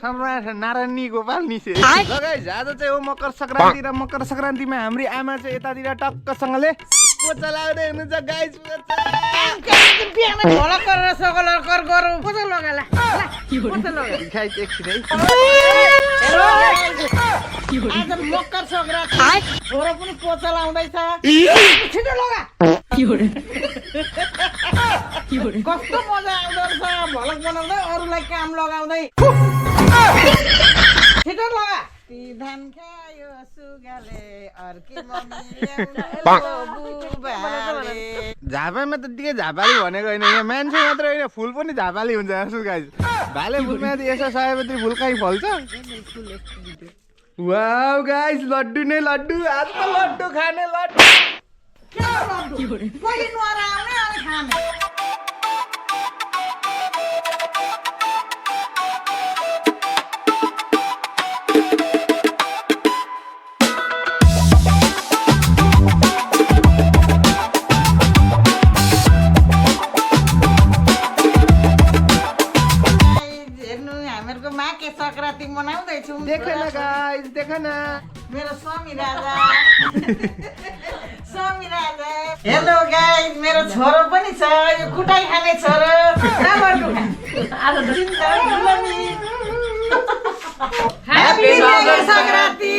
सम्राट नारायणी गोपाल निसे गाइस आज चाहिँ हो मकर संक्रान्ति र मकर संक्रान्तिमा हाम्रो आमा चाहिँ यतातिर टक्कसँगले पोचा लाउँदै हुनुहुन्छ गाइस मकर संक्रान्ति छोरो पनि पोचा लाउँदैछ छिटो लगा कस्तो मजा आउँदो रहेछ भलक बनाउँदै अरूलाई काम लगाउँदै छिटो लगा धान खायो सुगाले अर्की मम्मीले झापामा त दिए झापाली भनेको होइन यहाँ मान्छे मात्र होइन फुल पनि झापाली हुन्छ जस्तो गाइस भाले फुलमा त यसो सयपत्री फुल कहीँ फल्छ वाउ गाइस लड्डु नै लड्डु आज त लड्डु खाने लड्डु पहिले नुहाएर आउने अनि खाने संक्रान्ति मनाउँदैछु देखन गाइस देखन मेरो स्वामी राजा स्वामी राजा हेलो गाइस मेरो छोरो पनि छ यो कुटाई खाने छोरो रामरु आज चिन्ता गुलामी happy Makar Sankranti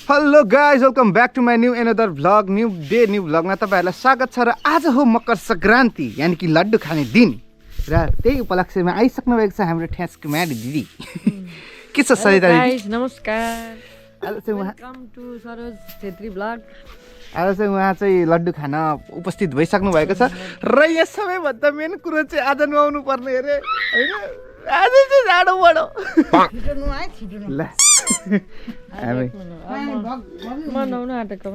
hello guys welcome back to my new another vlog new day new भ्लगमा तपाईँहरूलाई स्वागत छ र आज हो मकर संक्रान्ति यानि कि लड्डु खाने दिन र त्यही उपलक्ष्यमा आइसक्नु भएको छ हाम्रो ठ्यासको म्याडी दिदी के छ सरिता दिदी नमस्कार आज चाहिँ welcome to Saroj Chhetri blog आज चाहिँ उहाँ चाहिँ लड्डु खान उपस्थित भइसक्नु भएको छ र यस सबैभन्दा मेन कुरो चाहिँ आज नुहाउनु पर्ने अरे होइन आज चाहिँ जाडो बडो ल मनाउन आँटेको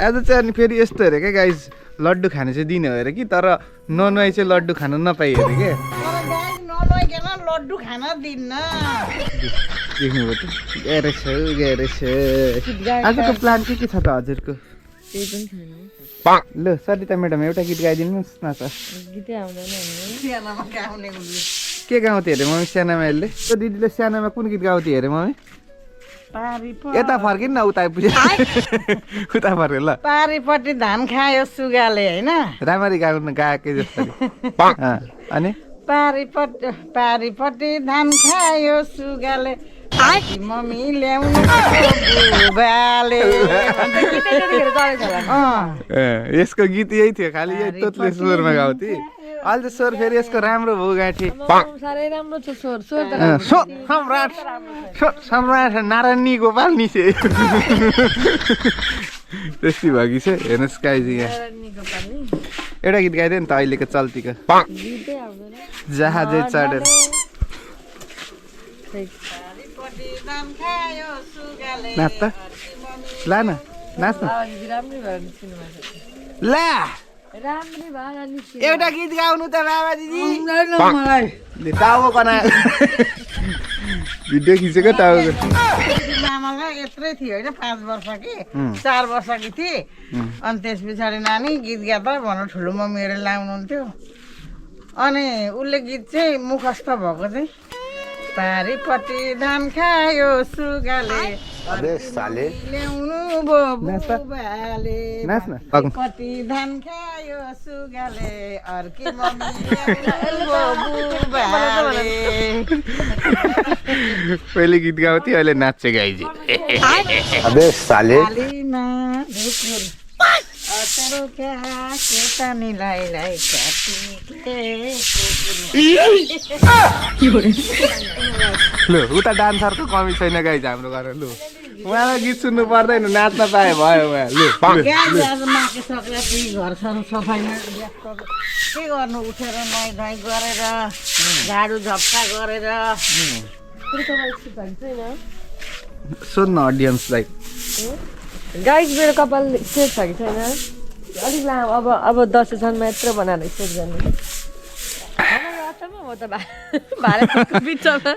आज चाहिँ अनि फेरि यस्तो अरे क्या गाइज लड्डु खाने चाहिँ दिन हो अरे कि तर ननुहाई चाहिँ लड्डु खान नपाइ अरे क्या लड्डु खान दिन्न देख्नुभयो त ग्यारेछ आजको प्लान के छ त हजुरको केही पनि छैन ल सरिता म्याडम एउटा गीत गाइदिनुहोस् न त गीतै आउँदैन सानामा गाउने उनले के गाउँथ्यो अरे मम्मी सानामा यसले त्यो दिदीले सानामा कुन गीत गाउँथ्यो अरे मम्मी यता फर्किन् न उता आइपुग्यो उता फर्क्यो ल पारिपट्टि धान खायो सुगाले होइन राम्ररी गाउनु गाएकै जस्तो अनि पारिपट्टि धान खायो सुगाले मम्मी ल्याउनु बुबाले यसको गीत यही थियो खालि यही तोतले स्वरमा गाउँथे अहिले त स्वर फेरि यसको राम्रो भयो गाँठी साह्रै राम्रो छ स्वर स्वर त सम्राट नारायणी गोपाल निसे त्यस्तै भयो कि चाहिँ हेर्नुहोस् गाइजी यहाँ एउटा गीत गाइदियो नि त अहिलेको चल्तीको गीतै आउँदैन जहाजै चढेर नाच त ला न नाच न राम्रै भएर निस्किनु भएको ला राम्रै भएर निस्किनु एउटा गीत गाउनु त बाबा दिदी मलाई टाउको कना भिडियो खिचेको टाउको मामालाई यत्रै थियो होइन 5 वर्ष कि 4 वर्षकी थिए अनि त्यस पछाडि नानी गीत गाउँदा भनेर ठुलो मम्मीहरूले लाउनुहुन्थ्यो अनि उसले गीत चाहिँ मुखस्थ भएको चाहिँ पारिपट्टि धान खायो सुगाले ल्याउनु बुबाले पारिपट्टि धान खायो सुगाले अर्की मम्मी बुबाले पहिले गीत गाउँथ्यो अहिले नाच्छ गाइजी लु उता डान्सरको कमी छैन गाइज हाम्रो घरमा लु उहाँलाई गीत सुन्नु पर्दैन नाच्न पाए भयो उहाँ लु माघे संक्रान्ति घरसर सफाइमा के गर्नु उठेर नुहाइ धुवाइ गरेर झाडु झप्टा गरेर सोध्न अडियन्सलाई गाइस मेरो कपाल सेट छ कि छैन अलिक लामो अब दसैँसम्म यत्र बनाएर सेट गर्ने म त भाले बिचमा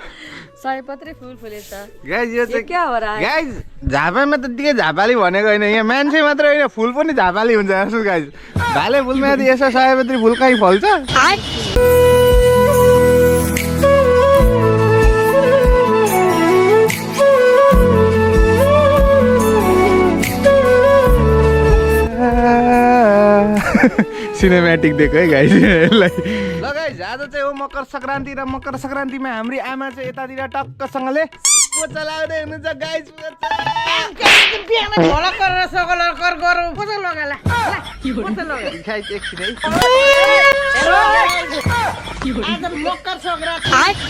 सयपत्री फुल फुलेछ गाइस यो ये चाहिँ क्या हो रहा है गाइस झापामा त त्यतिकै झापाली भनेको होइन यहाँ मान्छे मात्र होइन फुल पनि झापाली हुन्छ हेर्छु गाइस भाले फुलमा यदि यसो सयपत्री फुल कहीँ फल्छ सिनेमेटिक दिएको है गाइस यसलाई ल गाइस आज चाहिँ हो मकर सङ्क्रान्ति र मकर सङ्क्रान्तिमा हाम्री आमा चाहिँ यतातिर टक्कसँगले पोचा लाउँदै हुनुहुन्छ गाइस बिहान झोला गरेर सकल कर गरौँ पोचा लगाला पोचा लगा गाइस एकछिन है आज मकर सङ्क्रान्ति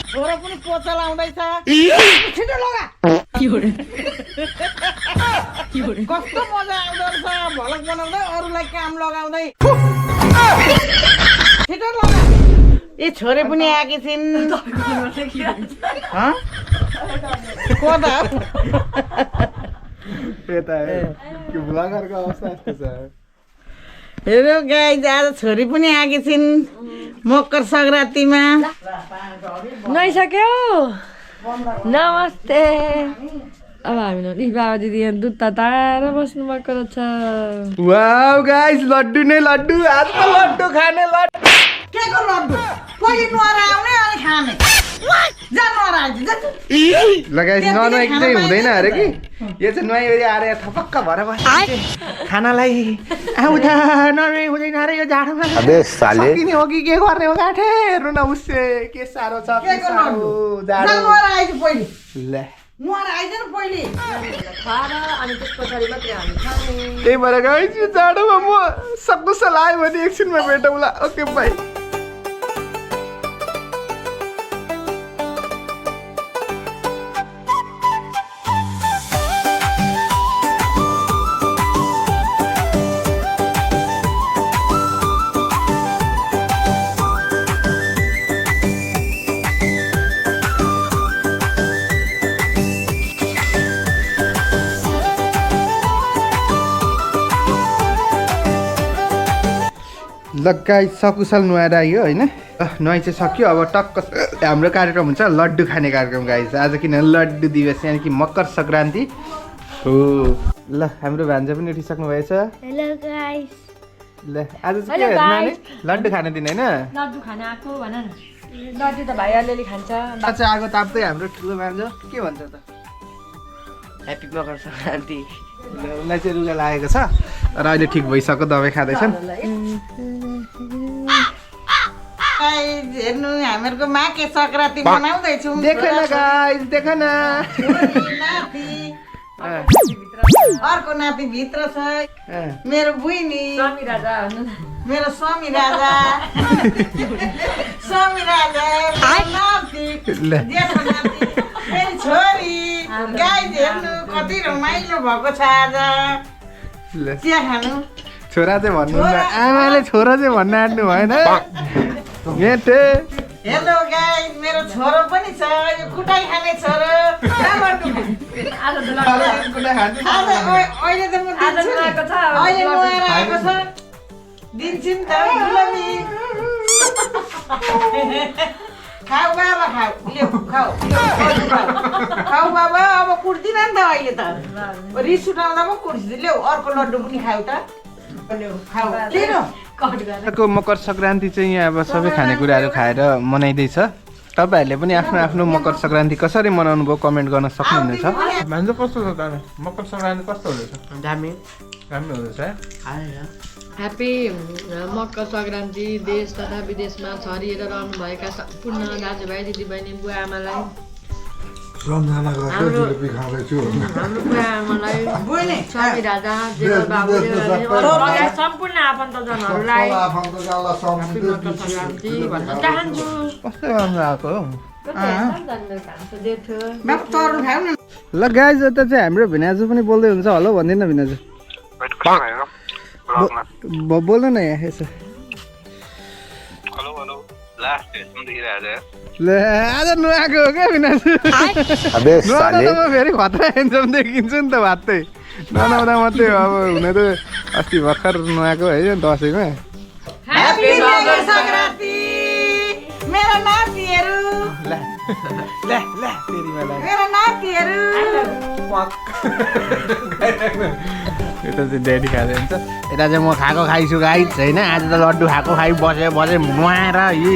छोरो पनि पोचा लाउँदैछ छिटो लगा कस्तो मजा आउँदो रहेछ भलक बनाउँदै अरूलाई काम लगाउँदै छिटो लगा ए छोरे पनि आएकी छिन् कोदा यता के भ्लगरको अवस्था यस्तो छ हेलो गाइस आज छोरी पनि आएकी छिन् मकर सङ्क्रान्तिमा नुहाइसक्यो नमस्ते अब हामी बाबा दिदी यहाँ दुध तताएर बस्नु भएको रहेछ वाउ गाइस लड्डु नै लड्डु आज त लड्डु खाने लड्डु के को लड्डु पहिले नुहाएर आउने अनि खाने जा नुहाएर आइज जा ल गाइस ननुहाइकि चाहिँ हुँदैन अरे कि यो चाहिँ नुहाइवरी आएर थपक्क भएर बस्छ खानालाई आउँदा ननुहाइ हुँदैन अरे यो जाडोमा अबे साले सकिने हो कि के गर्ने हो गाठे हेर्नु न उसे के साह्रो छ के के को साह्रो लड्डु जा जाडो नुहाएर आइज पहिले ल नुहाएर आइज न पहिले खाएर अनि त्यस पछाडि मात्रै हामी खाने त्यही भएर गाइस यो जाडोमा म सकुशल आयो भने एकछिनमा भेटौँला ओके बाई ल गाइस सकुशल नुहाएर आयो होइन नुहाइ चाहिँ सक्यो अब टक्क हाम्रो कार्यक्रम हुन्छ लड्डु खाने कार्यक्रम गाइस आज किनभने लड्डु दिवस यानि कि मकर सङ्क्रान्ति हो ल हाम्रो भान्जा पनि उठिसक्नु भएछ हेलो गाइस ल आज चाहिँ के माने लड्डु खाने दिन होइन लड्डु खान आएको भन न लड्डु त भाइ अलिअलि खान्छ आज चाहिँ आगो ताप्दै हाम्रो ठुलो भान्जो के भन्छ त ह्याप्पी मकर सङ्क्रान्ति उसलाई चाहिँ रुगा लागेको छ र अहिले ठिक भइसक्यो दबाई खाँदैछन् हेर्नु हामीहरूको माघे सङ्क्रान्ति मनाउँदैछौँ देखेन गाइस देखेन नाति अर्को नाति भित्र छ मेरो बुइनी स्वामी राजा भन्नु मेरो स्वामी राजा स्वामी राजा नाति जेठो नाति फेरि छोरी गाई हेर्नु कति रमाइलो भएको छ आज ल चिया खानु छोरा चाहिँ भन्नु न आमाले छोरा चाहिँ भन्न आँट्नु भएन मेटे हेलो गाई मेरो छोरो पनि छ यो कुटाइ खाने छोरो आज त लड्डु आज अहिले त म आज नुहाएको छ अहिले नुहाएर आएको छ दिन्छु नि त गुलाबी खाऊ बाबा खाऊ ल्याऊ खाऊ खाऊ बाबा अब कुट्दिन नि त अहिले त रिस उठाउँदा पो कुट्छु ल्याऊ अर्को लड्डु पनि खाऊ त ल्याऊ खाऊ लिनु को मकर सङ्क्रान्ति चाहिँ यहाँ अब सबै खानेकुराहरू खाएर मनाइँदैछ तपाईँहरूले पनि आफ्नो आफ्नो मकर सङ्क्रान्ति कसरी मनाउनु भयो कमेन्ट गर्न सक्नुहुनेछ भान्जो कस्तो छ त मकर सङ्क्रान्ति कस्तो हुँदैछ दामी राम्रो हुँदैछ है ह्याप्पी मकर सङ्क्रान्ति देश तथा विदेशमा छरिएर रहनुभएका सम्पूर्ण दाजुभाइ दिदीबहिनी बुवा आमालाई हाम्रो बुवा आमालाई बुझ्ने स्वामी राजा जेठो बाबुले लगायत सम्पूर्ण आफन्तजनहरूलाई ह्याप्पी मकर सङ्क्रान्ति भन्न चाहन्छु कस्तो राम्रो आएको हौ जेठो बाबु तरुल खाऊ न ल गाइज यता चाहिँ हाम्रो भिनाजु पनि बोल्दै हुन्छ हलो भन्दैन भिनाजु बोल्नु न यहाँ यसो ल आज नुहाएको हो क्या भिनाजु अबे नुहाउँदा साले त म फेरि खतरा एन्जम देखिन्छु नि त भात्तै ननुहाउँदा मात्रै हो अब हुन त अस्ति भर्खर नुहाएको है दसैँमा ह्याप्पी मकर सङ्क्रान्ति मेरो नातिहरू ल ल्या ल्या तेरीमा ल्या मेरो नातिहरू यता चाहिँ ड्याडी खाँदै हुन्छ यता चाहिँ म खाएको खाइछु गाइस होइन आज त लड्डु खाएको खाइ बसे नुहाएर यी